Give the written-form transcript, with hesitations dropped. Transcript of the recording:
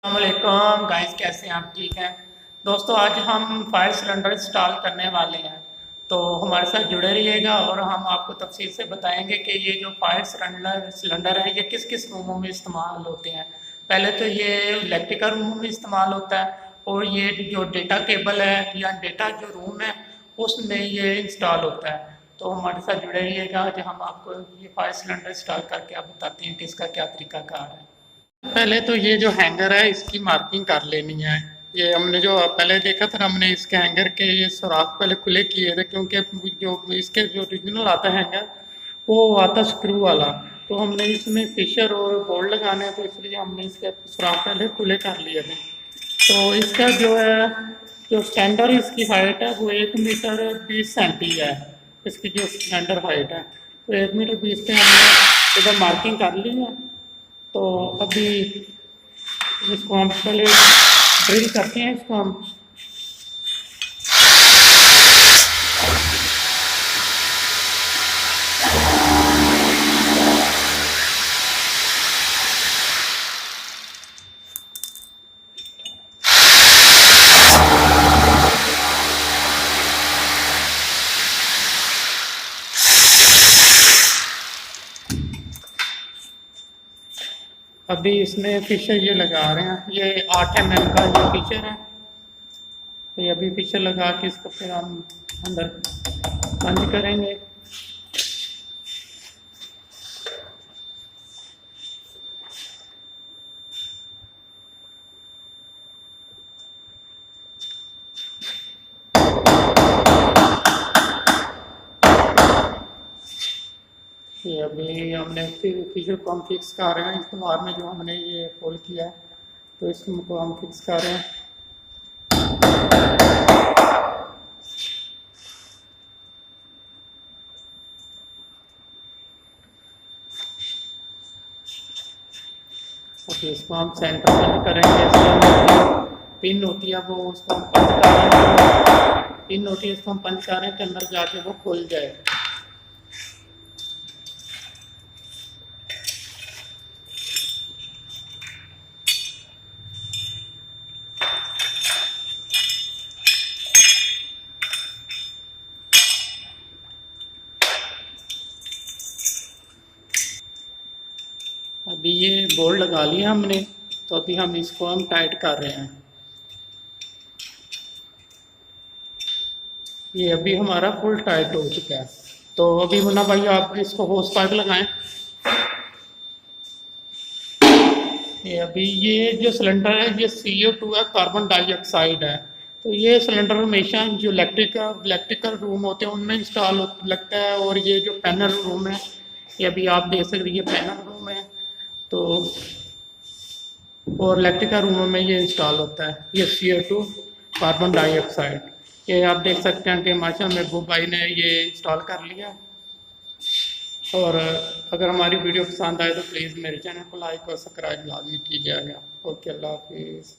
अस्सलामुअलैकुम गाइस, कैसे हैं आप? ठीक हैं दोस्तों। आज हम फायर सिलेंडर इंस्टॉल करने वाले हैं, तो हमारे साथ जुड़े रहिएगा और हम आपको तफसील से बताएंगे कि ये जो फायर सिलेंडर है ये किस किस रूमों में इस्तेमाल होते हैं। पहले तो ये इलेक्ट्रिकल रूमों में इस्तेमाल होता है और ये जो डेटा केबल है या डेटा जो रूम है उसमें ये इंस्टॉल होता है। तो हमारे साथ जुड़े रहिएगा। आज हम आपको ये फायर सिलेंडर इंस्टॉल करके आप बताते हैं कि इसका क्या तरीकाकार है। पहले तो ये जो हैंगर है इसकी मार्किंग कर लेनी है। ये हमने जो पहले देखा था, हमने इसके हैंगर के ये सुराख पहले खुले किए थे, क्योंकि जो इसके जो ओरिजिनल आता है हैंगर वो आता स्क्रू वाला। तो हमने इसमें फिशर और बोल्ट लगाने हैं, तो इसलिए हमने इसके सुराख पहले खुले कर लिए थे। तो इसका जो है जो स्टैंडर्ड इसकी हाइट है वो 1 मीटर 20 सेंटी है। इसकी जो स्टैंडर्ड हाइट है तो 1 मीटर 20 पे हमने इधर मार्किंग कर ली है। तो अभी इसको हम पहले ड्रिल करते हैं। इसको हम अभी इसमें फिशर ये लगा रहे हैं। ये 8 mm का ये फिशर है। तो ये अभी फिशर लगा के इसको फिर हम अंदर बंद करेंगे। ये अभी हमने फिशर को हम फिक्स कर रहे हैं। इस बार में जो हमने ये होल किया है तो इसको हम फिक्स कर रहे हैं। ओके, इसको हम सेंटर में करेंगे। इसमें पिन होती है वो उसको हम पंच कर रहे हैं। पिन होती है इसको हम पंच कर रहे हैं कि अंदर जाके वो खुल जाए। अभी ये बोल्ट लगा लिया हमने, तो अभी हम इसको हम टाइट कर रहे हैं। ये अभी हमारा फुल टाइट हो चुका है। तो अभी मुन्ना भाई आप इसको होस पाइप लगाएं। ये अभी ये जो सिलेंडर है ये CO2 है, कार्बन डाइऑक्साइड है। तो ये सिलेंडर हमेशा जो इलेक्ट्रिकल रूम होते हैं उनमें इंस्टॉल लगता है। और ये जो पैनल रूम है ये अभी आप देख सकते हैं, ये पैनल रूम है। तो और इलेक्ट्रिकल रूमों में ये इंस्टॉल होता है, ये CO2 कार्बन डाइऑक्साइड। ये आप देख सकते हैं कि माशाल्लाह महबूब भाई ने ये इंस्टॉल कर लिया। और अगर हमारी वीडियो पसंद आए तो प्लीज़ मेरे चैनल को लाइक और सब्सक्राइब लाजमी कीजिएगा। ओके, अल्लाह हाफिज़।